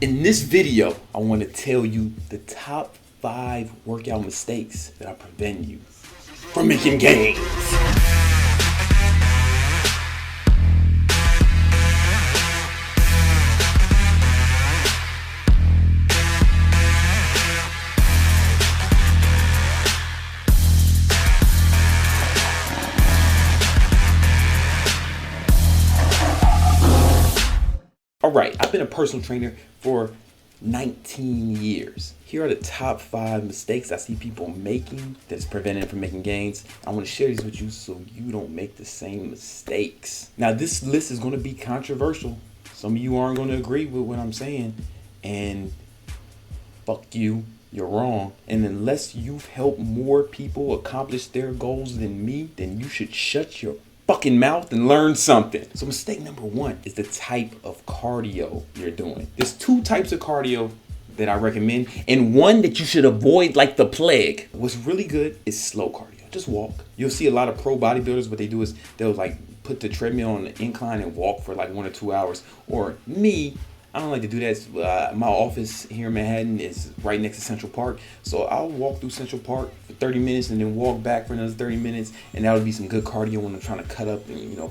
In this video, I want to tell you the top 5 workout mistakes that are preventing you from making gains. All right, I've been a personal trainer for 19 years. Here are the top 5 mistakes I see people making that's preventing them from making gains. I want to share these with you so you don't make the same mistakes. Now, this list is going to be controversial. Some of you aren't going to agree with what I'm saying, and fuck you, you're wrong. And unless you've helped more people accomplish their goals than me, then you should shut your fucking mouth and learn something. So mistake number 1 is the type of cardio you're doing. There's 2 types of cardio that I recommend, and one that you should avoid like the plague. What's really good is slow cardio. Just walk. You'll see a lot of pro bodybuilders, what they do is they'll like put the treadmill on the incline and walk for like 1 or 2 hours. Or me, I don't like to do that. My office here in Manhattan is right next to Central Park. So I'll walk through Central Park for 30 minutes and then walk back for another 30 minutes. And that would be some good cardio when I'm trying to cut up,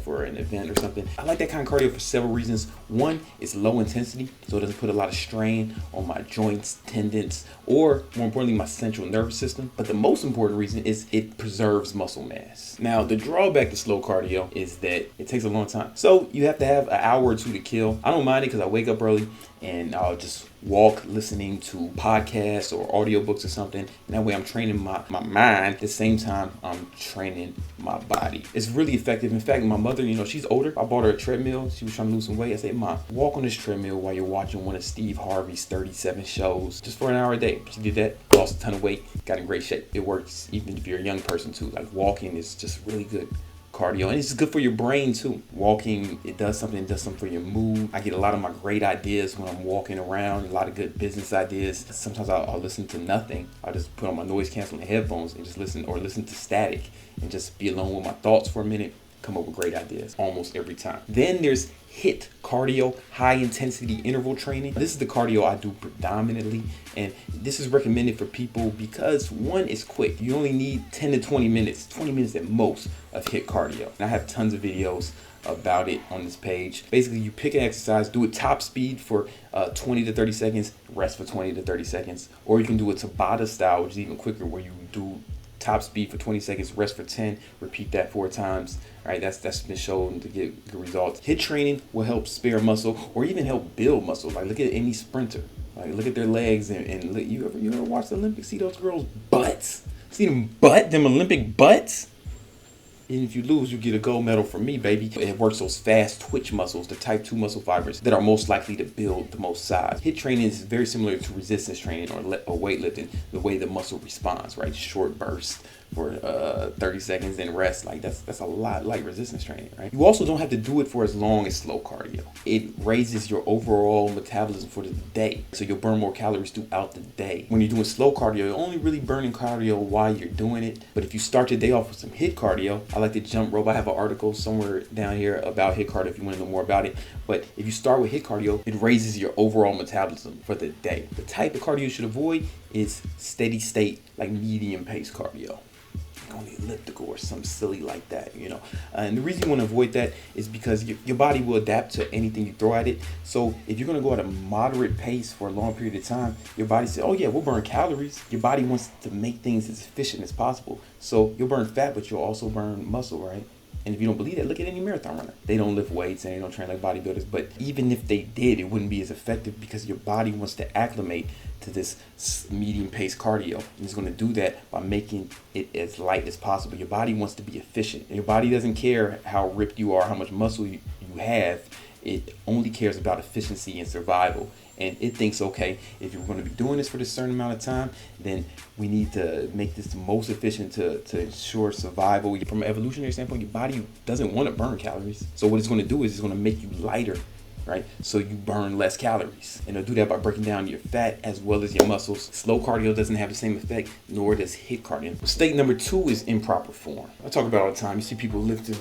for an event or something. I like that kind of cardio for several reasons. One, it's low intensity, so it doesn't put a lot of strain on my joints, tendons, or more importantly, my central nervous system. But the most important reason is it preserves muscle mass. Now, the drawback to slow cardio is that it takes a long time. So you have to have an hour or 2 to kill. I don't mind it because I wake up early and I'll just walk listening to podcasts or audiobooks or something. And that way I'm training my mind at the same time I'm training my body. It's really effective. In fact, my mother, she's older. I bought her a treadmill. She was trying to lose some weight. I said, Mom, walk on this treadmill while you're watching one of Steve Harvey's 37 shows just for an hour a day. She did that, lost a ton of weight, got in great shape. It works even if you're a young person too. Like walking is just really good cardio, and it's good for your brain too. Walking, it does something for your mood. I get a lot of my great ideas when I'm walking around, a lot of good business ideas. Sometimes I'll listen to nothing. I'll just put on my noise canceling headphones and just listen to static and just be alone with my thoughts for a minute, come up with great ideas almost every time. Then there's HIIT cardio, high intensity interval training. This is the cardio I do predominantly, and this is recommended for people because one, is quick. You only need 10 to 20 minutes at most of HIIT cardio. And I have tons of videos about it on this page. Basically, you pick an exercise, do it top speed for 20 to 30 seconds, rest for 20 to 30 seconds, or you can do a Tabata style, which is even quicker, where you do top speed for 20 seconds, rest for 10, repeat that 4 times. All right, that's been shown to get good results. HIIT training will help spare muscle or even help build muscle. Like look at any sprinter. Like look at their legs and you ever watch the Olympics? See those girls' butts? See them Olympic butts? And if you lose, you get a gold medal from me, baby. It works those fast twitch muscles, the type 2 muscle fibers that are most likely to build the most size. HIIT training is very similar to resistance training or weightlifting, the way the muscle responds, right? Short bursts for 30 seconds, then rest. Like that's a lot like resistance training, right? You also don't have to do it for as long as slow cardio. It raises your overall metabolism for the day, so you'll burn more calories throughout the day. When you're doing slow cardio, you're only really burning cardio while you're doing it. But if you start your day off with some HIIT cardio, I like to jump rope. I have an article somewhere down here about HIIT cardio if you want to know more about it. But if you start with HIIT cardio, it raises your overall metabolism for the day. The type of cardio you should avoid is steady state, like medium pace cardio. On the elliptical or something silly like that, and the reason you want to avoid that is because your body will adapt to anything you throw at it. So if you're going to go at a moderate pace for a long period of time, your body says, oh yeah, we'll burn calories. Your body wants to make things as efficient as possible, so you'll burn fat, but you'll also burn muscle, right? And if you don't believe that, look at any marathon runner. They don't lift weights and they don't train like bodybuilders. But even if they did, it wouldn't be as effective because your body wants to acclimate to this medium pace cardio. And it's going to do that by making it as light as possible. Your body wants to be efficient. And your body doesn't care how ripped you are, how much muscle you have. It only cares about efficiency and survival. And it thinks, okay, if you're going to be doing this for this certain amount of time, then we need to make this the most efficient to ensure survival. From an evolutionary standpoint, your body doesn't want to burn calories. So what it's going to do is it's going to make you lighter, right? So you burn less calories. And it'll do that by breaking down your fat as well as your muscles. Slow cardio doesn't have the same effect, nor does HIIT cardio. Mistake number 2 is improper form. I talk about it all the time. You see people lifting,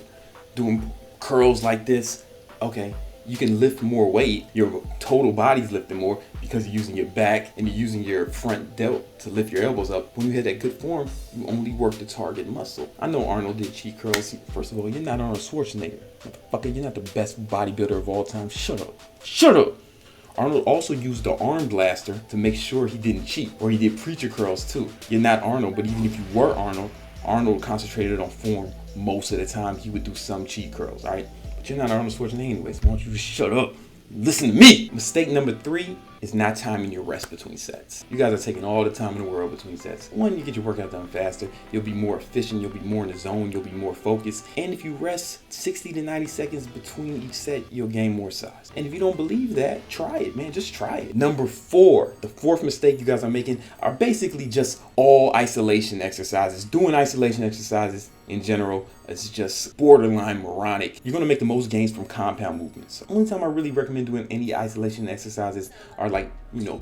doing curls like this. Okay, You can lift more weight. Your total body's lifting more because you're using your back and you're using your front delt to lift your elbows up. When you hit that good form, you only work the target muscle. I know Arnold did cheat curls. First of all, you're not Arnold Schwarzenegger. Motherfucker, you're not the best bodybuilder of all time. Shut up. Shut up. Arnold also used the arm blaster to make sure he didn't cheat, or he did preacher curls too. You're not Arnold, but even if you were Arnold, Arnold concentrated on form most of the time. He would do some cheat curls, all right? But you're not Arnold Schwarzenegger anyways. Why don't you just shut up? Listen to me. Mistake number 3 is not timing your rest between sets. You guys are taking all the time in the world between sets. One, you get your workout done faster. You'll be more efficient. You'll be more in the zone. You'll be more focused. And if you rest 60 to 90 seconds between each set, you'll gain more size. And if you don't believe that, try it, man. Just try it. Number 4, the 4th mistake you guys are making are basically just all isolation exercises. Doing isolation exercises in general is just borderline moronic. You're gonna make the most gains from compound movements. The only time I really recommend doing any isolation exercises are like,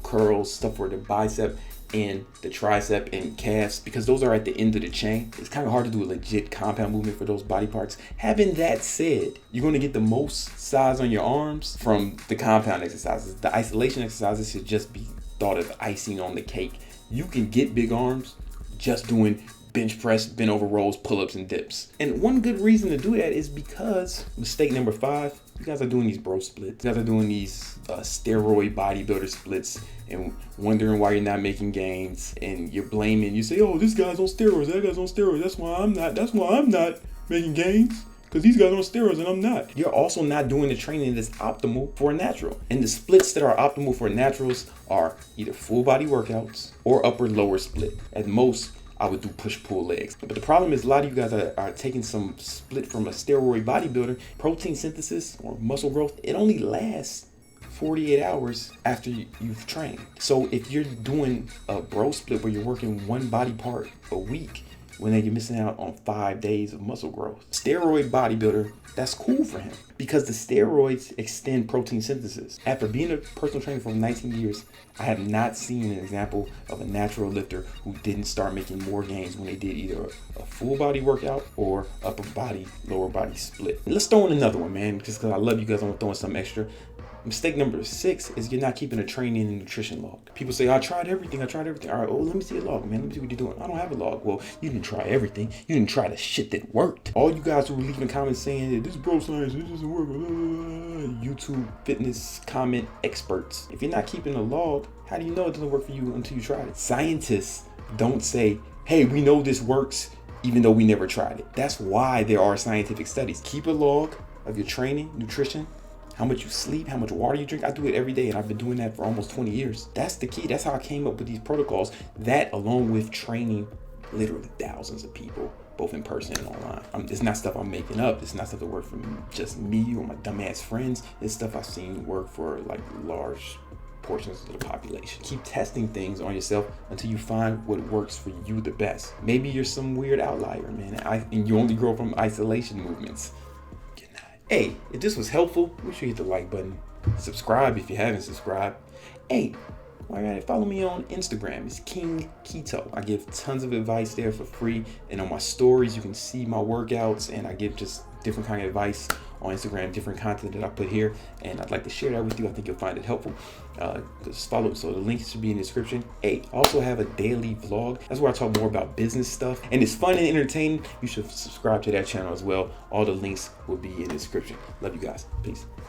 curls, stuff for the bicep and the tricep and calves, because those are at the end of the chain. It's kind of hard to do a legit compound movement for those body parts. Having that said, you're going to get the most size on your arms from the compound exercises. The isolation exercises should just be thought of icing on the cake. You can get big arms just doing bench press, bent over rows, pull-ups, and dips. And one good reason to do that is because mistake number 5, you guys are doing these bro splits. You guys are doing these steroid bodybuilder splits and wondering why you're not making gains. And you're blaming, you say, oh, this guy's on steroids, that guy's on steroids. That's why I'm not making gains. Because these guys are on steroids and I'm not. You're also not doing the training that's optimal for a natural. And the splits that are optimal for naturals are either full body workouts or upper lower split. At most, I would do push-pull legs. But the problem is a lot of you guys are taking some split from a steroid bodybuilder. Protein synthesis or muscle growth, it only lasts 48 hours after you've trained. So if you're doing a bro split where you're working one body part a week, when you're missing out on 5 days of muscle growth. Steroid bodybuilder, that's cool for him because the steroids extend protein synthesis. After being a personal trainer for 19 years, I have not seen an example of a natural lifter who didn't start making more gains when they did either a full body workout or upper body, lower body split. And let's throw in another one, man, just because I love you guys, I'm throwing something extra. Mistake number 6 is you're not keeping a training and nutrition log. People say, I tried everything. All right, well, let me see a log, man. Let me see what you're doing. I don't have a log. Well, you didn't try everything. You didn't try the shit that worked. All you guys who were leaving comments saying that this bro science, this doesn't work. YouTube fitness comment experts. If you're not keeping a log, how do you know it doesn't work for you until you try it? Scientists don't say, hey, we know this works, even though we never tried it. That's why there are scientific studies. Keep a log of your training, nutrition, how much you sleep, how much water you drink. I do it every day and I've been doing that for almost 20 years. That's the key. That's how I came up with these protocols. That along with training literally thousands of people, both in person and online. It's not stuff I'm making up. It's not stuff that work for just me or my dumbass friends. It's stuff I've seen work for like large portions of the population. Keep testing things on yourself until you find what works for you the best. Maybe you're some weird outlier, man, and you only grow from isolation movements. Hey, if this was helpful, make sure you hit the like button. Subscribe if you haven't subscribed. Hey, follow me on Instagram. It's King Keto. I give tons of advice there for free. And on my stories, you can see my workouts. And I give just different kind of advice on Instagram, different content that I put here. And I'd like to share that with you. I think you'll find it helpful. Just follow. So the link should be in the description. Hey, I also have a daily vlog. That's where I talk more about business stuff. And it's fun and entertaining. You should subscribe to that channel as well. All the links will be in the description. Love you guys. Peace.